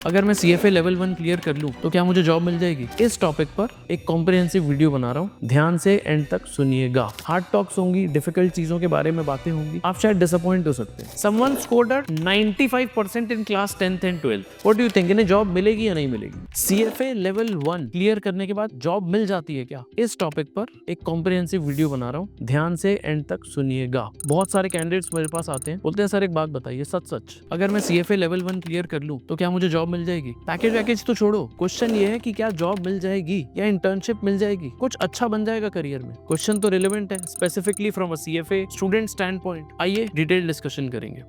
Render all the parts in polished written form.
अगर मैं CFA level 1 clear कर लूं तो क्या मुझे जॉब मिल जाएगी? इस टॉपिक पर एक कॉम्प्रिहेंसिव वीडियो बना रहा हूं, ध्यान से एंड तक सुनिएगा। हार्ड टॉक्स होंगी, डिफिकल्ट चीजों के बारे में बातें होंगी, आप शायद डिसअपॉइंट हो सकते हैं। Someone scored 95% in class 10th and 12th। What do you think, इन्हें जॉब मिलेगी या नहीं मिलेगी? CFA लेवल 1 क्लियर करने के बाद जॉब मिल जाती है क्या? इस टॉपिक पर एक कॉम्प्रिहेंसिव वीडियो बना रहा हूं, ध्यान से एंड तक सुनिएगा। बहुत सारे कैंडिडेट्स मेरे पास आते हैं, बोलते हैं सर एक बात बताइए सच अगर मैं CFA लेवल 1 क्लियर कर लूं तो क्या मुझे जॉब मिल जाएगी? पैकेज तो छोड़ो, क्वेश्चन ये है कि क्या जॉब मिल जाएगी या इंटर्नशिप मिल जाएगी, कुछ अच्छा बन जाएगा करियर में। क्वेश्चन तो रिलेवेंट है, specifically from a CFA student stand point. आइए डिटेल डिस्कशन करेंगे।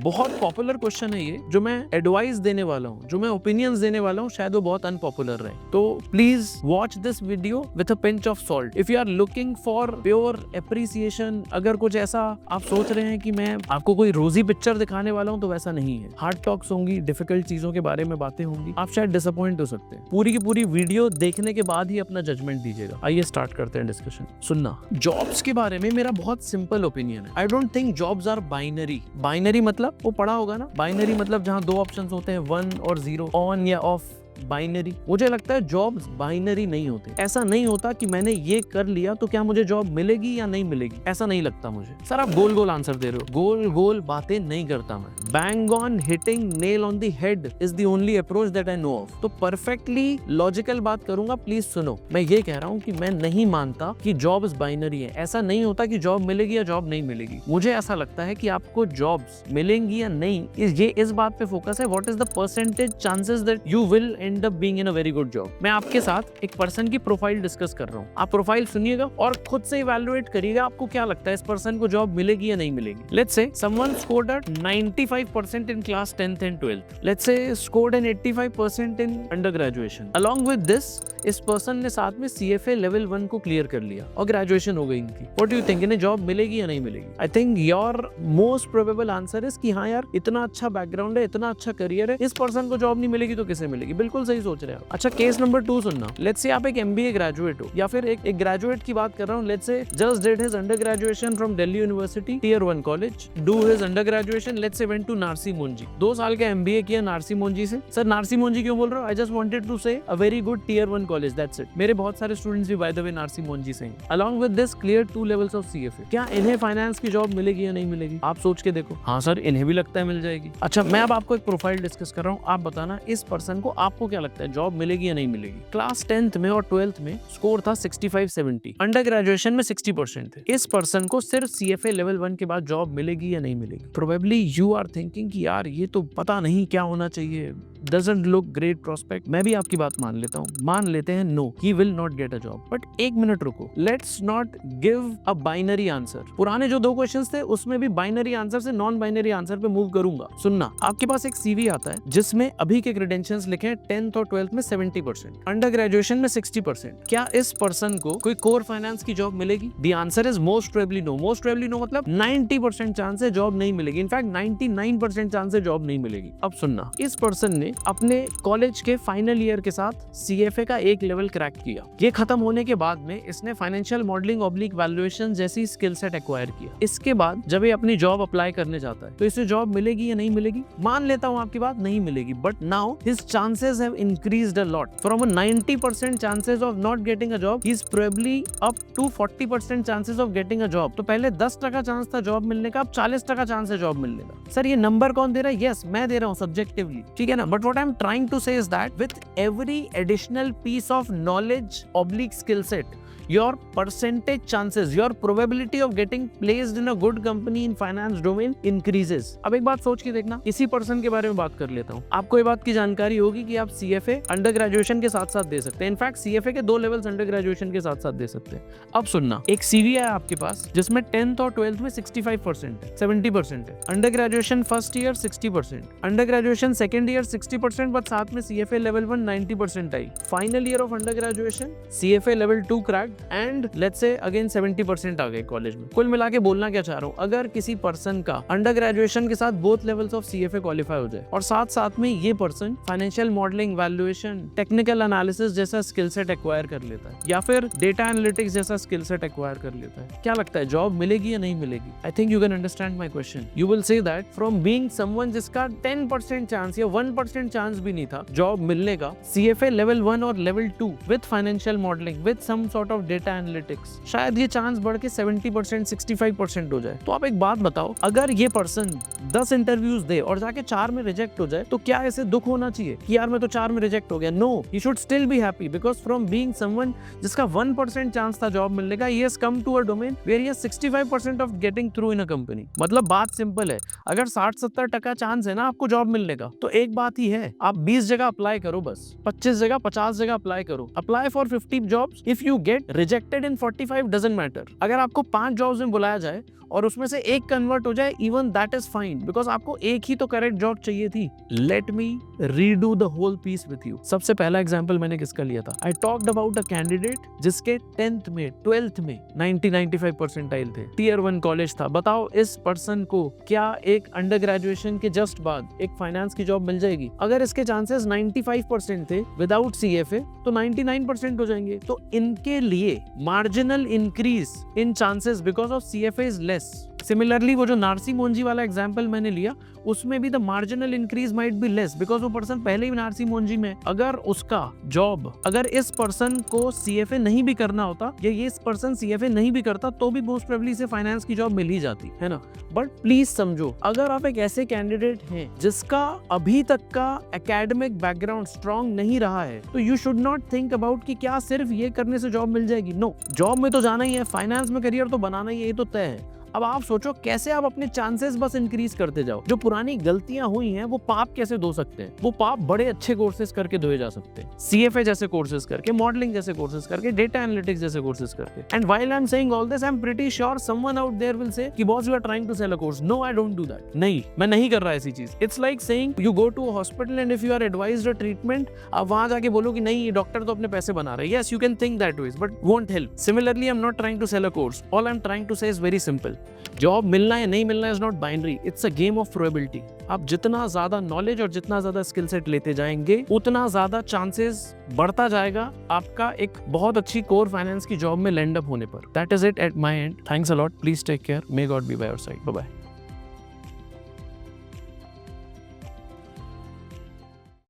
बहुत पॉपुलर क्वेश्चन है ये, जो मैं एडवाइस देने वाला हूँ, जो मैं ओपिनियंस देने वाला हूँ, शायद वो बहुत अनपॉपुलर रहे। तो please watch this video with a pinch of salt if you are looking for pure appreciation. अगर कुछ ऐसा आप सोच रहे हैं कि मैं आपको कोई रोजी पिक्चर दिखाने वाला हूँ, तो वैसा नहीं है। हार्ड टॉक्स होंगी, डिफिकल्ट चीजों के बारे में बातें होंगी, आप शायद डिसअपॉइंट हो सकते हैं। पूरी की पूरी वीडियो देखने के बाद ही अपना जजमेंट दीजिएगा। आइए स्टार्ट करते हैं डिस्कशन। सुनना, जॉब्स के बारे में मेरा बहुत सिंपल ओपिनियन है। I don't think jobs are binary. Binary मतलब वो पढ़ा होगा ना, बाइनरी मतलब जहां दो ऑप्शंस होते हैं, 1 और 0, ऑन या ऑफ। बाइनरी, मुझे लगता है जॉब्स बाइनरी नहीं होते। ऐसा नहीं होता कि मैंने ये कर लिया तो क्या मुझे जॉब मिलेगी या नहीं मिलेगी, ऐसा नहीं लगता मुझे। सर आप गोल आंसर दे रहे हो, गोल बातें नहीं करता मैं। Bang on hitting nail on the head is the only approach that I know of. तो परफेक्टली लॉजिकल बात करूंगा, प्लीज सुनो। मैं ये कह रहा हूँ कि मैं नहीं मानता कि जॉब्स बाइनरी है। ऐसा नहीं होता कि जॉब मिलेगी या जॉब नहीं मिलेगी। मुझे ऐसा लगता है कि आपको जॉब्स मिलेंगी या नहीं, ये इस बात पे फोकस है, what is the percentage chances that you will and up being in a very good job. मैं आपके साथ एक पर्सन की प्रोफाइल डिस्कस कर रहा हूँ, आप प्रोफाइल सुनिएगा और खुद से इवैल्यूएट करिएगा, आपको क्या लगता है इस पर्सन को जॉब मिलेगी या नहीं मिलेगी। Let's say someone scored 95% in class 10th and 12th। Let's say scored 85% in under graduation. Along with this, इस पर्सन ने साथ में CFA लेवल 1 को क्लियर कर लिया और ग्रेजुएशन हो गई इनकी। व्हाट डू यू थिंक, इन्हें जॉब मिलेगी या नहीं मिलेगी? I think your most probable answer is कि हाँ यार, इतना अच्छा बैकग्राउंड है, इतना अच्छा करियर है, इस पर्सन को जॉब नहीं मिलेगी तो किसे मिलेगी। बिल्कुल सही सोच रहे हो। अच्छा, केस नंबर 2 सुनना। लेट्स से आप एक MBA ग्रेजुएट हो, या फिर एक ग्रेजुएट की बात कर रहा हूँ। Let's say just did his undergraduation from Delhi university tier 1 college, do his undergraduation, let's say went to Narsee Monjee. 2 साल का MBA किया नारसी मोंजी से। सर नारसी मोंजी क्यों बोल रहा हूँ? I just wanted to say a very good tier 1 college, that's it. मेरे बहुत सारे स्टूडेंट्स भी by the way Narsee Monjee से हैं। Along with this clear 2 levels of CFA। क्या इन्हें फाइनेंस की जॉब मिलेगी या नहीं मिलेगी? आप सोच के देखो। हाँ सर, इन्हें भी लगता है मिल जाएगी। अच्छा, मैं अब आपको एक प्रोफाइल डिस्कस कर रहा हूँ, आप बताना इस पर्सन को आपको क्या लगता है जॉब मिलेगी या नहीं मिलेगी। क्लास 10th में और 12th में स्कोर था 65-70, अंडर ग्रेजुएशन में 60% थे। इस पर्सन को सिर्फ CFA लेवल 1 के बाद जॉब मिलेगी या नहीं मिलेगी? प्रोबेबली यू आर थिंकिंग कि यार ये तो पता नहीं क्या होना चाहिए, doesn't look great prospect। मैं भी आपकी बात मान लेता हूँ, मान लेते हैं no, he will not get a job। बट एक मिनट रुको, let's not give a binary answer। पुराने जो 2 क्वेश्चंस थे उसमें भी बाइनरी आंसर से नॉन बाइनरी आंसर पे मूव करूंगा। सुनना, आपके पास एक CV आता है जिसमें अभी के क्रेडेंशियल्स लिखे हैं 10th और 12th में 70%, अंडर ग्रेजुएशन में 60%। क्या इस पर्सन को कोई कोर फाइनेंस की जॉब मिलेगी? The answer is most probably no. Most probably no मतलब 90% चांस है जॉब नहीं मिलेगी। इनफैक्ट 99% चांस है जॉब नहीं मिलेगी। अब सुनना, इस पर्सन ने अपने कॉलेज के फाइनल ईयर के साथ CFA का एक लेवल क्रैक किया। ये खत्म होने के बाद में इसने फाइनेंशियल मॉडलिंग ऑब्लिक वैल्यूएशन जैसी स्किल सेट एक्वायर किया। इसके बाद जब ये अपनी जॉब अप्लाई करने जाता है तो इसे जॉब मिलेगी या नहीं मिलेगी? मान लेता हूं आपकी बात, नहीं मिलेगी। But now his chances have increased a lot. From 90% chances of not getting a job, he is probably up to 40% chances of getting a job. तो पहले 10% चांस था जॉब मिलने का, अब 40% चांस है जॉब मिलने का। सर ये नंबर कौन दे रहा है? यस, मैं दे रहा हूं सब्जेक्टिवली, ठीक है ना। But what I am trying to say is that with every additional piece of knowledge oblique skill set, your percentage chances, your probability of getting placed in a good company in finance domain increases। अब एक बात सोच के देखना, इसी person के बारे में बात कर लेता हूँ। आपको ये बात की जानकारी होगी कि आप CFA अंडर ग्रेजुएशन के साथ साथ दे सकते हैं। इनफैक्ट CFA के 2 लेवल्स अंडर ग्रेजुएशन के साथ साथ दे सकते हैं। अब सुनना, एक CV है आपके पास जिसमें 10th और 12th में 65% है, 70% है, under graduation first year 60%, under graduation second year 60%, but साथ में CFA level 1 90% I. Final year of under graduation CFA level 2 crack, and let's say again 70% आ गए कॉलेज में। कुल मिला के बोलना क्या चाह रहा हूँ, अगर किसी पर्सन का अंडर ग्रेजुएशन के साथ both levels of CFA qualify हो जाए और साथ साथ में ये person financial modelling, valuation, technical analysis जैसा स्किल सेट एक्वायर कर लेता है या फिर डेटा एनालिटिक्स जैसा स्किल सेट एक्वायर कर लेता है, क्या लगता है जॉब मिलेगी या नहीं मिलेगी? I think you can understand my question. You will say that from being someone जिसका 10% चांस या 1% चांस भी नहीं था जॉब मिलने का, CFA लेवल 1 और level 2 with financial modelling, with some sort of data analytics, शायद ये चांस बढ़ के 70%, 65% हो जाए। तो आप एक बात बताओ, अगर ये पर्सन 10 इंटरव्यूज दे और जाके 4 में रिजेक्ट हो जाए तो क्या ऐसे दुख होना चाहिए कि यार मैं तो 4 में रिजेक्ट हो गया? No, he should still be happy because from being someone जिसका 1% चांस था जॉब मिलने का, he has come to a domain where he has 65% of getting through in a company. मतलब बात सिंपल है, अगर 60-70% चांस है ना आपको जॉब मिलने का, तो एक बात ही है, आप 20 जगह अप्लाई करो, बस 25 जगह 50 जगह अप्लाई करो, apply for 50 jobs, if you get rejected in 45 doesn't matter. अगर आपको 5 जॉब्स में बुलाया जाए और उसमें से एक कन्वर्ट हो जाए, even that is fine because आपको एक ही तो करेक्ट जॉब चाहिए थी। Let me redo the whole piece with you. सबसे पहला एग्जांपल मैंने किसका लिया था? I talked about a candidate जिसके 10th में 12th में 90-95 परसेंटाइल थे, Tier 1 कॉलेज था। बताओ इस पर्सन को क्या एक अंडर ग्रेजुएशन के जस्ट बाद एक फाइनेंस की जॉब मिल जाएगी? अगर इसके चांसेस 95% थे विदाउट CFA तो 99% हो जाएंगे। तो इनके लिए marginal increase in chances because of CFA is less. Similarly वो जो नार्सी मोंजी वाला एग्जांपल मैंने लिया, उसमें भी the marginal increase might be less because वो पर्सन पहले ही नार्सी मोंजी में। अगर उसका जॉब, अगर इस पर्सन को CFA नहीं भी करना होता या ये इस पर्सन CFA नहीं भी करता तो भी मोस्ट प्रोबेबली से फाइनेंस की जॉब मिल ही जाती है ना। बट प्लीज समझो, अगर आप एक ऐसे कैंडिडेट हैं जिसका अभी तक का एकेडमिक बैकग्राउंड स्ट्रॉन्ग नहीं रहा है, तो you should not think about कि क्या सिर्फ ये करने से जॉब मिल जाएगी। नो, जॉब में तो जाना ही है, फाइनेंस में करियर तो बनाना ही है, ये तो तय है। अब आप सोचो कैसे आप अपने चांसेस बस इंक्रीज करते जाओ। जो पुरानी गलतियां हुई हैं वो पाप कैसे धो सकते हैं? वो पाप बड़े अच्छे कोर्सेज करके धोए जा सकते हैं, CFA जैसे कोर्सेज करके, मॉडलिंग जैसे कोर्सेज करके, डेटा एनालिटिक्स जैसे कोर्सेज करके। And while I am saying all this, I am pretty sure someone out there will say कि boss you are trying to sell a course. No, I don't do that. नहीं, मैं नहीं कर रहा ऐसी चीज। It's like saying you go to a hospital and if you are advised a treatment, आप वहां जाके बोलो कि नहीं ये डॉक्टर तो अपने पैसे बना रहे हैं। Yes, you can think that ways but won't help. Similarly I am not trying to sell a course, all I am trying to say is very simple. Job मिलना या नहीं मिलना is not binary, it's a game of probability. आप जितना ज्यादा knowledge और जितना ज्यादा स्किल सेट लेते जाएंगे उतना ज्यादा चांसेस बढ़ता जाएगा आपका एक बहुत अच्छी कोर फाइनेंस की जॉब में लैंड अप होने पर। That is it at my end. Thanks a lot, please take care, may God be by your side. Bye bye.